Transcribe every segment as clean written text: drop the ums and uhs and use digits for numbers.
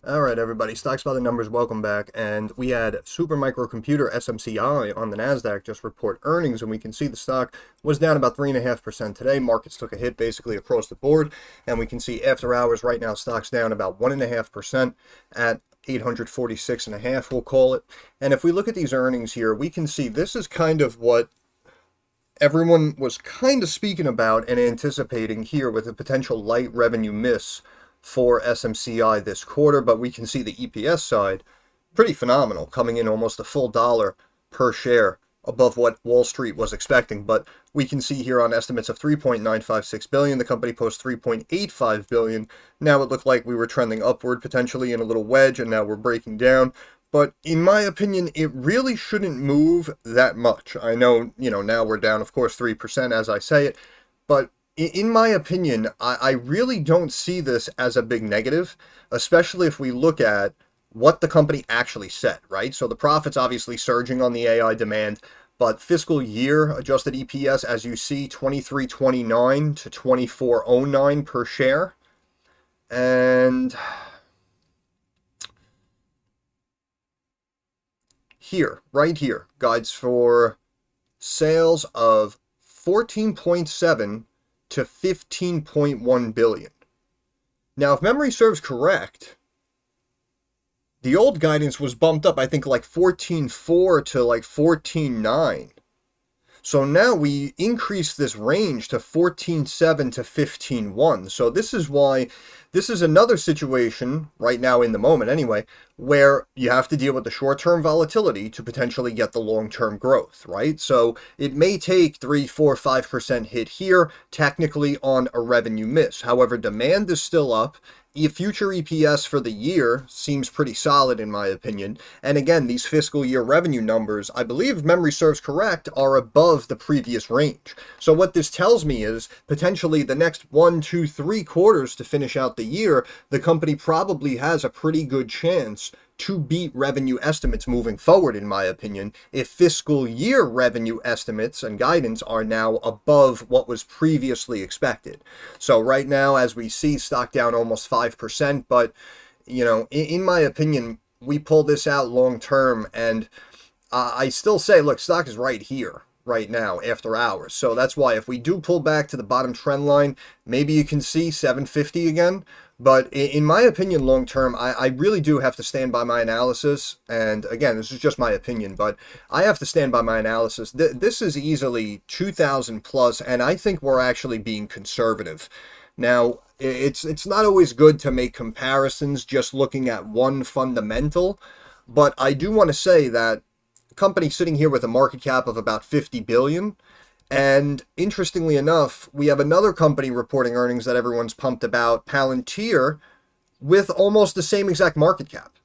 All right, everybody. Stocks by the numbers. Welcome back. And we had Supermicrocomputer (SMCI) on the Nasdaq just report earnings, and we can see the stock was down about 3.5% today. Markets took a hit basically across the board, and we can see after hours right now stocks down about 1.5% at 846.5, we'll call it. And if we look at these earnings here, we can see this is kind of what everyone was kind of speaking about and anticipating here with a potential light revenue miss for SMCI this quarter, but we can see the EPS side pretty phenomenal, coming in almost a full dollar per share above what Wall Street was expecting. But we can see here on estimates of 3.956 billion, the company posts 3.85 billion. Now it looked like we were trending upward potentially in a little wedge, and now we're breaking down. But in my opinion, it really shouldn't move that much. I know, now we're down, of course, 3% as I say it, but in my opinion, I really don't see this as a big negative, especially if we look at what the company actually said, right? So the profits obviously surging on the AI demand, but fiscal year adjusted EPS, as you see, 23.29 to 24.09 per share. And here, right here, guides for sales of 14.7 to 15.1 billion. Now, if memory serves correct, the old guidance was bumped up, I think, like 14.4 to like 14.9. So now we increase this range to 14.7 to 15.1. So this is why this is another situation right now in the moment anyway, where you have to deal with the short-term volatility to potentially get the long-term growth, right? So it may take 3, 4, 5% hit here, technically on a revenue miss. However, demand is still up. Future EPS for the year seems pretty solid in my opinion. And again, these fiscal year revenue numbers, I believe if memory serves correct, are above the previous range. So what this tells me is potentially the next 1, 2, 3 quarters to finish out the year, the company probably has a pretty good chance to beat revenue estimates moving forward, in my opinion, if fiscal year revenue estimates and guidance are now above what was previously expected. So right now, as we see, stock down almost 5%, but, in my opinion, we pull this out long term, and I still say, look, stock is right here right now after hours. So that's why if we do pull back to the bottom trend line, maybe you can see 750 again. But in my opinion, long term, I really do have to stand by my analysis. And again, this is just my opinion, but I have to stand by my analysis. This is easily 2,000 plus, and I think we're actually being conservative. Now, it's not always good to make comparisons just looking at one fundamental, but I do want to say that company sitting here with a market cap of about 50 billion. And interestingly enough, we have another company reporting earnings that everyone's pumped about, Palantir, with almost the same exact market cap.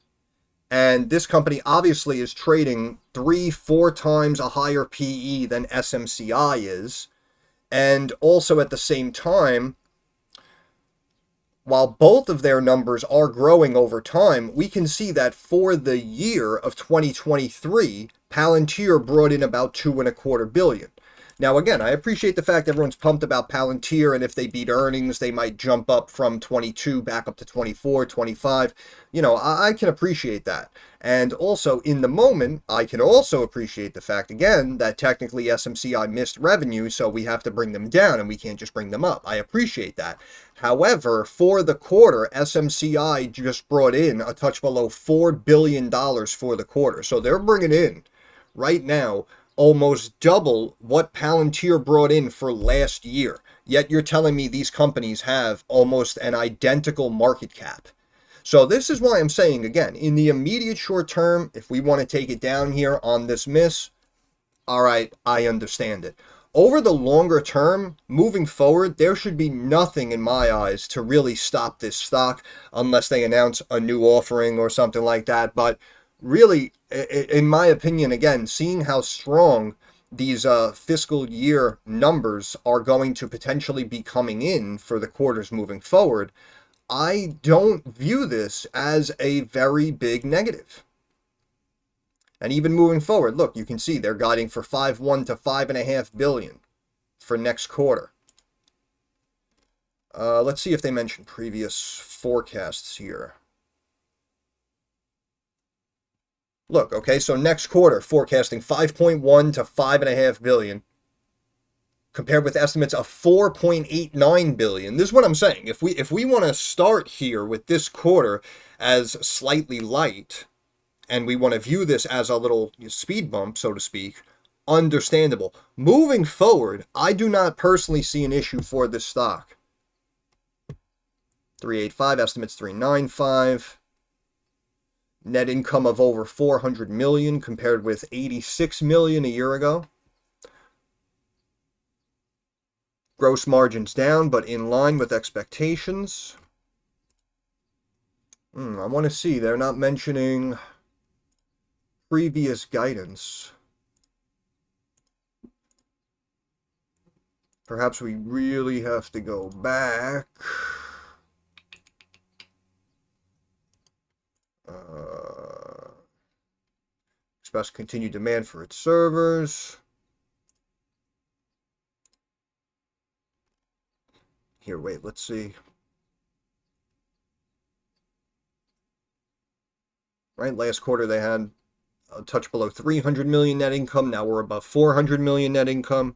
And this company obviously is trading 3, 4 times a higher PE than SMCI is. And also at the same time, while both of their numbers are growing over time, we can see that for the year of 2023, Palantir brought in about 2.25 billion. Now, again, I appreciate the fact everyone's pumped about Palantir, and if they beat earnings, they might jump up from 22 back up to 24, 25. I can appreciate that. And also, in the moment, I can also appreciate the fact, again, that technically SMCI missed revenue, so we have to bring them down, and we can't just bring them up. I appreciate that. However, for the quarter, SMCI just brought in a touch below $4 billion for the quarter. So they're bringing in, right now, almost double what Palantir brought in for last year. Yet you're telling me these companies have almost an identical market cap. So this is why I'm saying, again, in the immediate short term, if we want to take it down here on this miss, all right, I understand it. Over the longer term, moving forward, there should be nothing in my eyes to really stop this stock unless they announce a new offering or something like that. But really, in my opinion, again, seeing how strong these fiscal year numbers are going to potentially be coming in for the quarters moving forward, I don't view this as a very big negative. And even moving forward, look, you can see they're guiding for 5.1 to 5.5 billion for next quarter. Let's see if they mention previous forecasts here. Look, okay, so next quarter forecasting 5.1 to 5.5 billion, compared with estimates of 4.89 billion. This is what I'm saying. If we want to start here with this quarter as slightly light, and we want to view this as a little speed bump, so to speak, understandable. Moving forward, I do not personally see an issue for this stock. 385, estimates 395. Net income of over 400 million compared with 86 million a year ago. Gross margins down, but in line with expectations. I want to see, they're not mentioning previous guidance. Perhaps we really have to go back. Expects continued demand for its servers. Here, wait, let's see. Right, last quarter they had a touch below 300 million net income. Now we're above 400 million net income.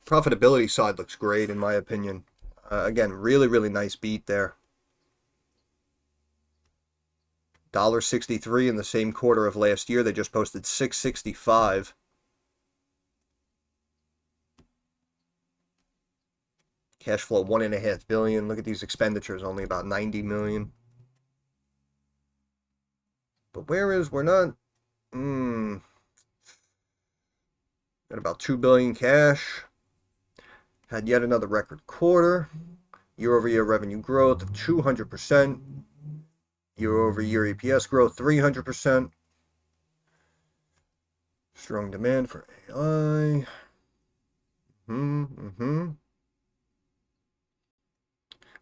Profitability side looks great in my opinion. Again, really, really nice beat there. $1.63 in the same quarter of last year. They just posted $6.65. Cash flow $1.5 billion. Look at these expenditures, only about 90 million. But we're not. Got about 2 billion cash. Had yet another record quarter. Year-over-year revenue growth of 200%. Year-over-year EPS growth 300%. Strong demand for AI.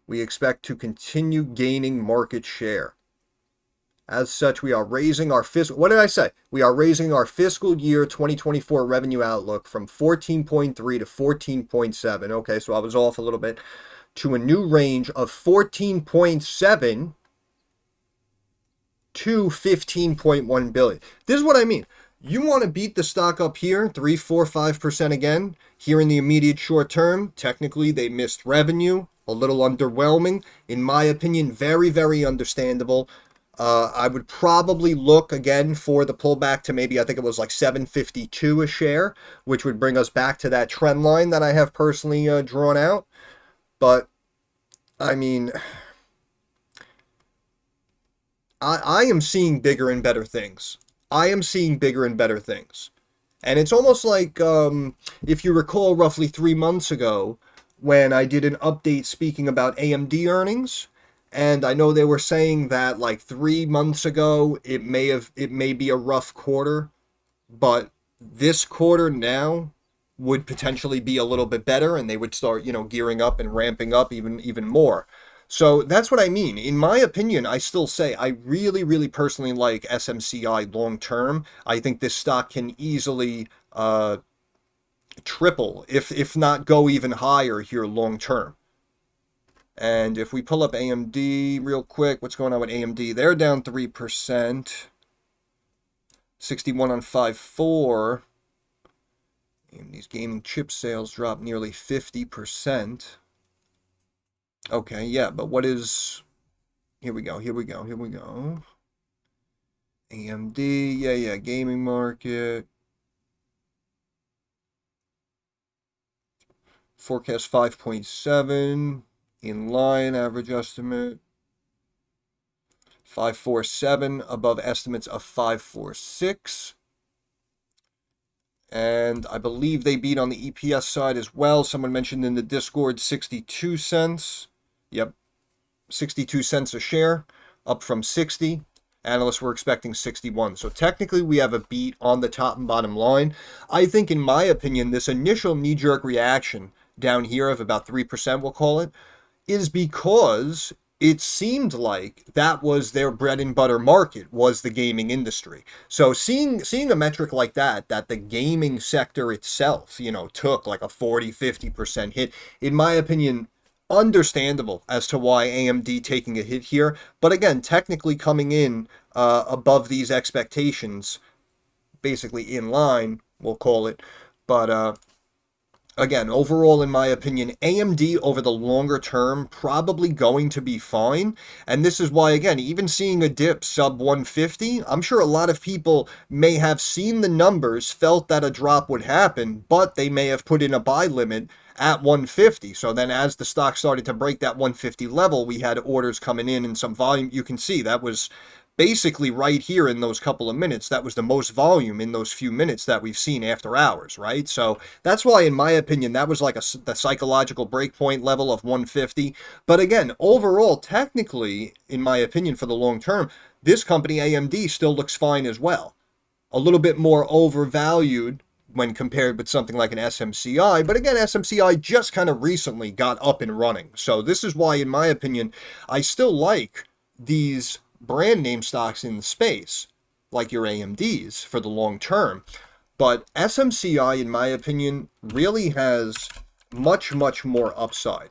We expect to continue gaining market share. As such, we are raising our what did I say? We are raising our fiscal year 2024 revenue outlook from 14.3 to 14.7. Okay, so I was off a little bit. To a new range of 14.7 to 15.1 billion. This is what I mean. You want to beat the stock up here, 3, 4, 5% again, here in the immediate short term. Technically, they missed revenue, a little underwhelming. In my opinion, very, very understandable. I would probably look again for the pullback to maybe, I think it was like 752 a share, which would bring us back to that trend line that I have personally drawn out. But, I mean, I am seeing bigger and better things. I am seeing bigger and better things. And it's almost like, if you recall roughly 3 months ago, when I did an update speaking about AMD earnings, and I know they were saying that like 3 months ago, it may be a rough quarter, but this quarter now would potentially be a little bit better, and they would start, gearing up and ramping up even more. So that's what I mean. In my opinion, I still say I really, really personally like SMCI long term. I think this stock can easily triple, if not go even higher here long term. And if we pull up AMD real quick, what's going on with AMD? They're down 3%. 61 on 5.4. AMD's gaming chip sales dropped nearly 50%. Okay, yeah, but what is... Here we go. AMD, yeah, gaming market. Forecast 5.7. In line, average estimate 547, above estimates of 546. And I believe they beat on the EPS side as well. Someone mentioned in the Discord 62 cents. Yep, 62 cents a share, up from 60. Analysts were expecting 61. So technically we have a beat on the top and bottom line. I think, in my opinion, this initial knee-jerk reaction down here of about 3%, we'll call it, is because it seemed like that was their bread and butter market, was the gaming industry. So seeing a metric like that the gaming sector itself, took like a 40-50% hit, in my opinion, understandable as to why AMD taking a hit here. But again, technically coming in above these expectations, basically in line, we'll call it. But again, overall, in my opinion, AMD over the longer term probably going to be fine. And this is why, again, even seeing a dip sub 150, I'm sure a lot of people may have seen the numbers, felt that a drop would happen, but they may have put in a buy limit at 150. So then as the stock started to break that 150 level, we had orders coming in and some volume. You can see that was basically right here in those couple of minutes. That was the most volume in those few minutes that we've seen after hours, right? So that's why, in my opinion, that was like the psychological breakpoint level of 150. But again, overall, technically, in my opinion, for the long term, this company, AMD, still looks fine as well. A little bit more overvalued when compared with something like an SMCI. But again, SMCI just kind of recently got up and running. So this is why, in my opinion, I still like these brand name stocks in the space, like your AMDs, for the long term. But SMCI, in my opinion, really has much, much more upside.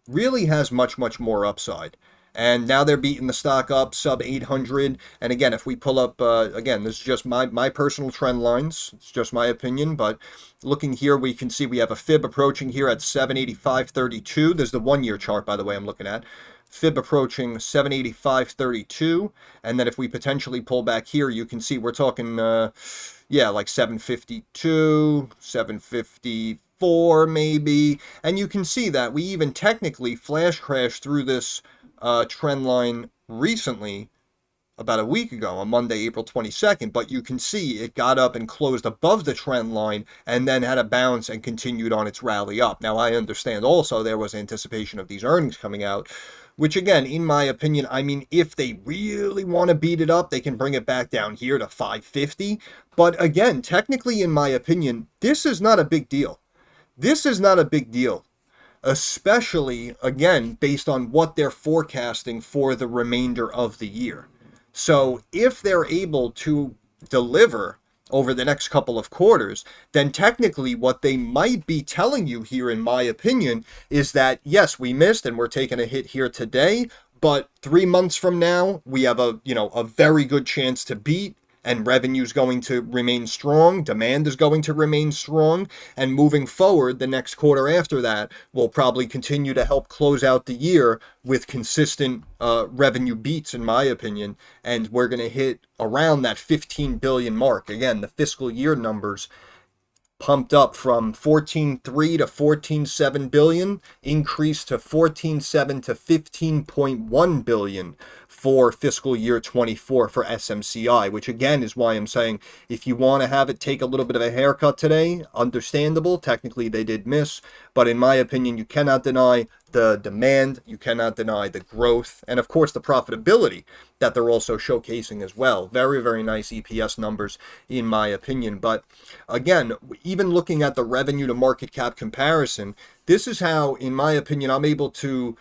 Really has much, much more upside. And now they're beating the stock up sub 800. And again, if we pull up, again, this is just my personal trend lines. It's just my opinion. But looking here, we can see we have a fib approaching here at 785.32. There's the 1 year chart, by the way, I'm looking at. Fib approaching 785.32, and then if we potentially pull back here, you can see we're talking, like 752, 754 maybe, and you can see that we even technically flash crashed through this trend line recently, about a week ago, on Monday, April 22nd, but you can see it got up and closed above the trend line and then had a bounce and continued on its rally up. Now, I understand also there was anticipation of these earnings coming out, which again, in my opinion, I mean, if they really want to beat it up, they can bring it back down here to 550. But again, technically, in my opinion, this is not a big deal. This is not a big deal, especially, again, based on what they're forecasting for the remainder of the year. So if they're able to deliver over the next couple of quarters, then technically what they might be telling you here, in my opinion, is that, yes, we missed and we're taking a hit here today, but 3 months from now, we have a very good chance to beat, and revenue is going to remain strong, demand is going to remain strong, and moving forward, the next quarter after that will probably continue to help close out the year with consistent revenue beats, in my opinion, and we're going to hit around that 15 billion mark. Again, the fiscal year numbers pumped up from 14.3 to 14.7 billion, increased to 14.7 to 15.1 billion for fiscal year 24 for SMCI, which again is why I'm saying if you want to have it take a little bit of a haircut today, understandable. Technically they did miss, but in my opinion, you cannot deny the demand, you cannot deny the growth, and of course the profitability that they're also showcasing as well. Very, very nice EPS numbers in my opinion. But again, even looking at the revenue to market cap comparison, this is how, in my opinion, I'm able to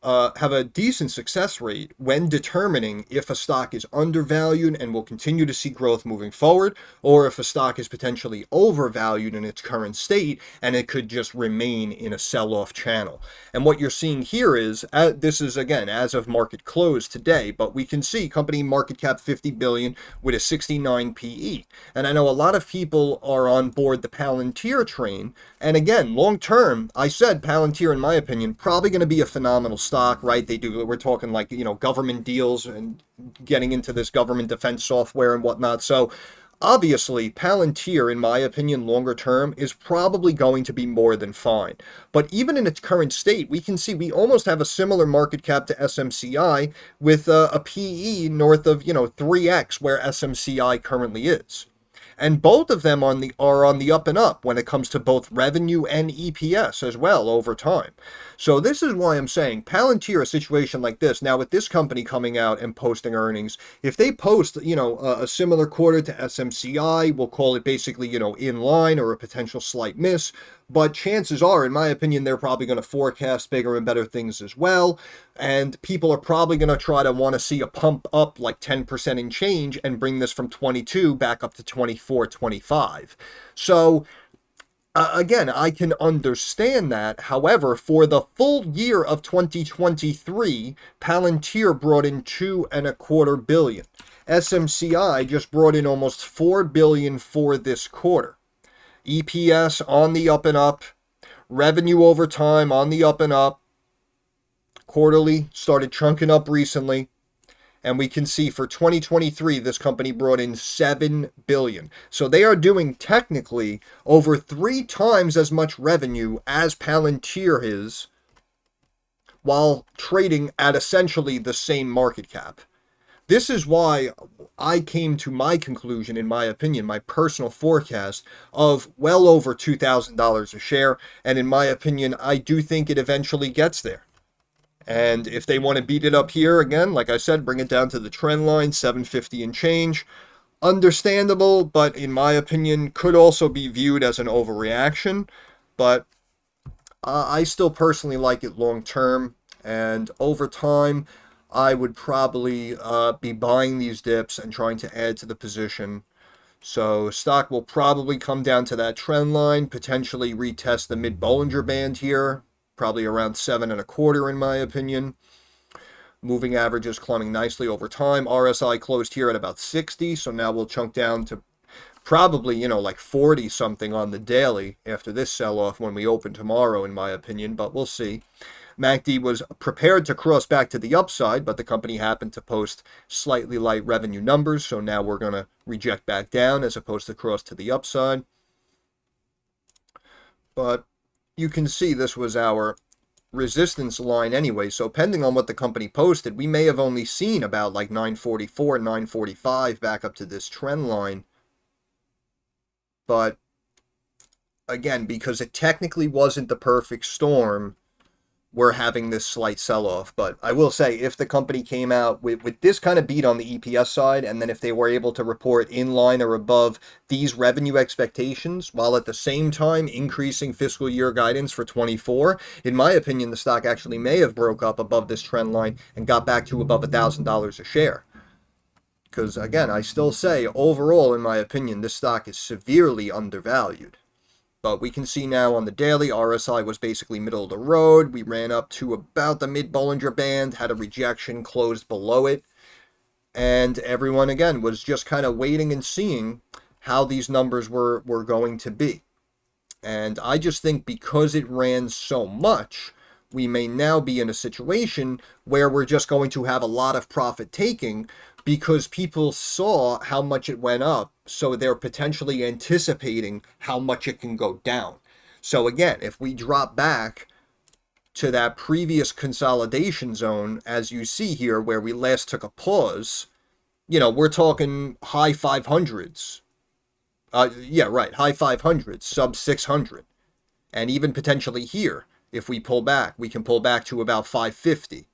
have a decent success rate when determining if a stock is undervalued and will continue to see growth moving forward, or if a stock is potentially overvalued in its current state and it could just remain in a sell-off channel. And what you're seeing here is, this is again as of market close today, but we can see company market cap 50 billion with a 69 PE. And I know a lot of people are on board the Palantir train, and again, long term, I said Palantir, in my opinion, probably going to be a phenomenal stock, right? We're talking like, government deals and getting into this government defense software and whatnot. So obviously, Palantir, in my opinion, longer term, is probably going to be more than fine. But even in its current state, we can see we almost have a similar market cap to SMCI with a PE north of, 3x where SMCI currently is. And both of them are on the up and up when it comes to both revenue and EPS as well over time. So this is why I'm saying Palantir, a situation like this, now with this company coming out and posting earnings, if they post, a similar quarter to SMCI, we'll call it basically, in line or a potential slight miss, but chances are, in my opinion, they're probably going to forecast bigger and better things as well. And people are probably going to try to want to see a pump up like 10% in change and bring this from 22 back up to 24, 25. So again, I can understand that. However, for the full year of 2023, Palantir brought in $2.25 billion. SMCI just brought in almost $4 billion for this quarter. EPS on the up and up. Revenue over time on the up and up. Quarterly started chunking up recently. And we can see for 2023, this company brought in $7 billion. So they are doing technically over 3 times as much revenue as Palantir is, while trading at essentially the same market cap. This is why I came to my conclusion, in my opinion, my personal forecast of well over $2,000 a share. And in my opinion, I do think it eventually gets there. And if they want to beat it up here again, like I said, bring it down to the trend line, 750 and change. Understandable, but in my opinion, could also be viewed as an overreaction. But I still personally like it long term. And over time, I would probably be buying these dips and trying to add to the position. So stock will probably come down to that trend line, potentially retest the mid-Bollinger Band here. Probably around 7.25 in my opinion. Moving averages climbing nicely over time. RSI closed here at about 60, so now we'll chunk down to probably, like 40 something on the daily after this sell-off when we open tomorrow, in my opinion, but we'll see. MACD was prepared to cross back to the upside, but the company happened to post slightly light revenue numbers, so now we're going to reject back down as opposed to cross to the upside. But you can see this was our resistance line anyway, so depending on what the company posted, we may have only seen about like 944, 945 back up to this trend line. But again, because it technically wasn't the perfect storm, we're having this slight sell-off. But I will say, if the company came out with this kind of beat on the EPS side, and then if they were able to report in line or above these revenue expectations, while at the same time increasing fiscal year guidance for 24, in my opinion, the stock actually may have broke up above this trend line and got back to above $1,000 a share. Because again, I still say, overall, in my opinion, this stock is severely undervalued. But we can see now on the daily, RSI was basically middle of the road. We ran up to about the mid-Bollinger Band, had a rejection, closed below it. And everyone, again, was just kind of waiting and seeing how these numbers were going to be. And I just think because it ran so much, we may now be in a situation where we're just going to have a lot of profit taking because people saw how much it went up, so they're potentially anticipating how much it can go down. So again, if we drop back to that previous consolidation zone, as you see here, where we last took a pause, we're talking high 500s. High 500s, sub 600. And even potentially here, if we pull back, we can pull back to about 550.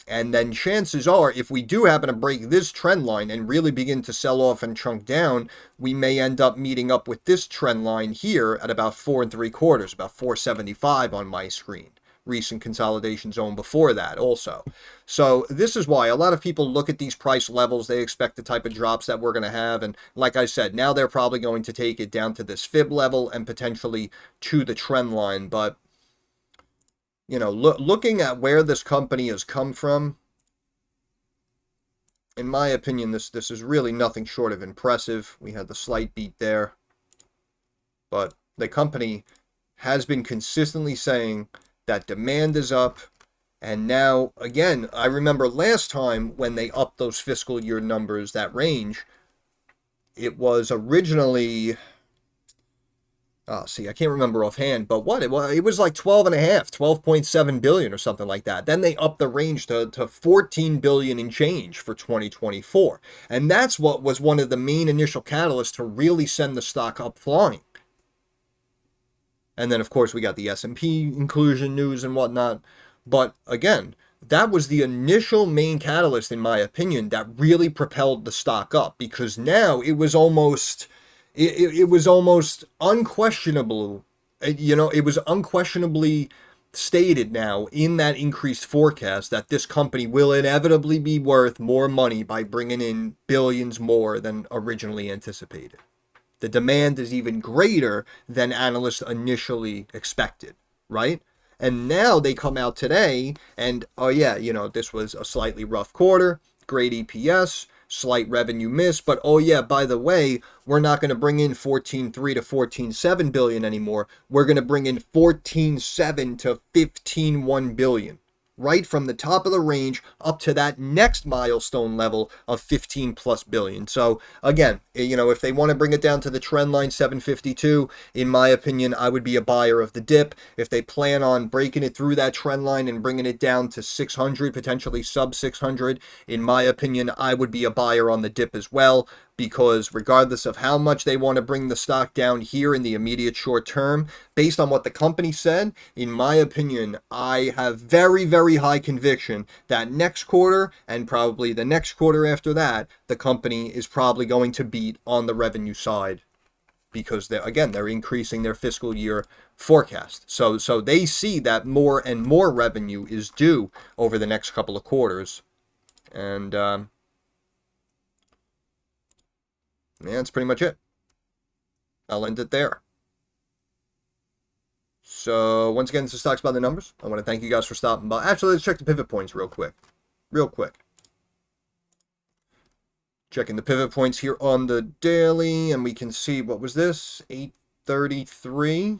And then chances are, if we do happen to break this trend line and really begin to sell off and chunk down, we may end up meeting up with this trend line here at about 4.75, about 475 on my screen. Recent consolidation zone before that also. So this is why a lot of people look at these price levels. They expect the type of drops that we're going to have. And like I said, now they're probably going to take it down to this fib level and potentially to the trend line. But looking at where this company has come from, in my opinion, this is really nothing short of impressive. We had the slight beat there. But the company has been consistently saying that demand is up. And now, again, I remember last time when they upped those fiscal year numbers, that range, it was originally... I can't remember offhand, but it was like 12.7 billion or something like that. Then they upped the range to 14 billion and change for 2024. And that's what was one of the main initial catalysts to really send the stock up flying. And then, of course, we got the S&P inclusion news and whatnot. But again, that was the initial main catalyst, in my opinion, that really propelled the stock up, because now it was almost... It was almost unquestionable, it was unquestionably stated now in that increased forecast that this company will inevitably be worth more money by bringing in billions more than originally anticipated. The demand is even greater than analysts initially expected, right? And now they come out today and, this was a slightly rough quarter, great EPS, slight revenue miss, but oh yeah, by the way, we're not going to bring in 14.3 to 14.7 billion anymore. We're going to bring in 14.7 to 15.1 billion. Right from the top of the range up to that next milestone level of 15 plus billion. So again, if they want to bring it down to the trend line 752, in my opinion, I would be a buyer of the dip. If they plan on breaking it through that trend line and bringing it down to 600, potentially sub 600, in my opinion, I would be a buyer on the dip as well, because regardless of how much they want to bring the stock down here in the immediate short term, based on what the company said, in my opinion, I have very, very high conviction that next quarter and probably the next quarter after that, the company is probably going to beat on the revenue side, because they're increasing their fiscal year forecast. So they see that more and more revenue is due over the next couple of quarters. And yeah, that's pretty much it. I'll end it there. So once again, this is Stocks by the Numbers. I want to thank you guys for stopping by. Actually, let's check the pivot points real quick. Checking the pivot points here on the daily, and we can see, what was this? 833.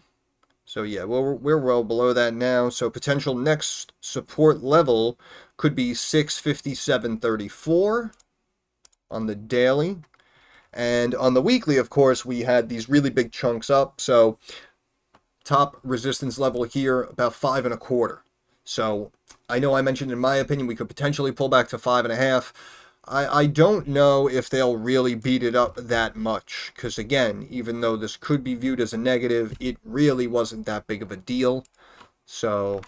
So yeah, we're well below that now. So potential next support level could be 657.34 on the daily. And on the weekly, of course, we had these really big chunks up. So top resistance level here, about 5.25. So I know I mentioned, in my opinion, we could potentially pull back to 5.5. I don't know if they'll really beat it up that much, because again, even though this could be viewed as a negative, it really wasn't that big of a deal. So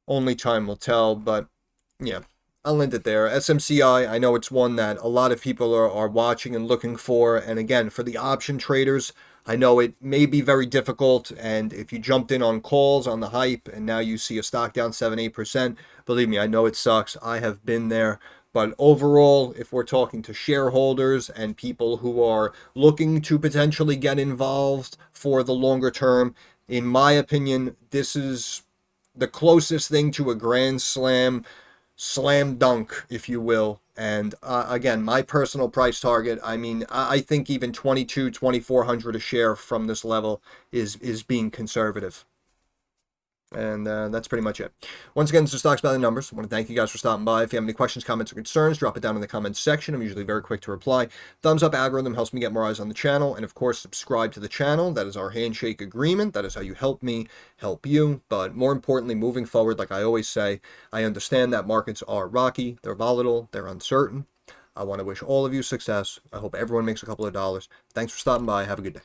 only time will tell, but yeah, I'll end it there. SMCI, I know it's one that a lot of people are watching and looking for. And again, for the option traders, I know it may be very difficult. And if you jumped in on calls on the hype and now you see a stock down 7-8%, believe me, I know it sucks. I have been there. But overall, if we're talking to shareholders and people who are looking to potentially get involved for the longer term, in my opinion, this is the closest thing to a grand slam dunk, if you will. And again, my personal price target, I mean, I think even 2,400 a share from this level is being conservative. And that's pretty much it. Once again, this is Stocks by the Numbers. I want to thank you guys for stopping by. If you have any questions, comments, or concerns, drop it down in the comments section. I'm usually very quick to reply. Thumbs up algorithm helps me get more eyes on the channel. And of course, subscribe to the channel. That is our handshake agreement. That is how you help me help you. But more importantly, moving forward, like I always say, I understand that markets are rocky, they're volatile, they're uncertain. I want to wish all of you success. I hope everyone makes a couple of dollars. Thanks for stopping by. Have a good day.